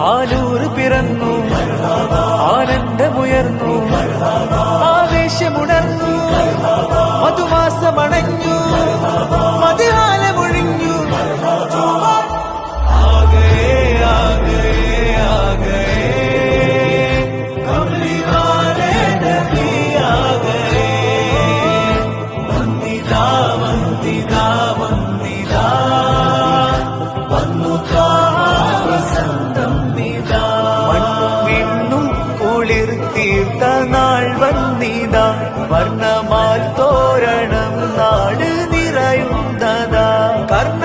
ആലൂർ പിറന്നു, ആനന്ദമുയർന്നു, ആവേശമുണർന്നു, മധുമാസമണഞ്ഞു, മതിഹാലമൊഴിഞ്ഞു. തീർത്ത നാൾ വന്നിതാ, വർണ്ണമാൽ തോരണം നാട് നിറയുന്നതാ. കർണ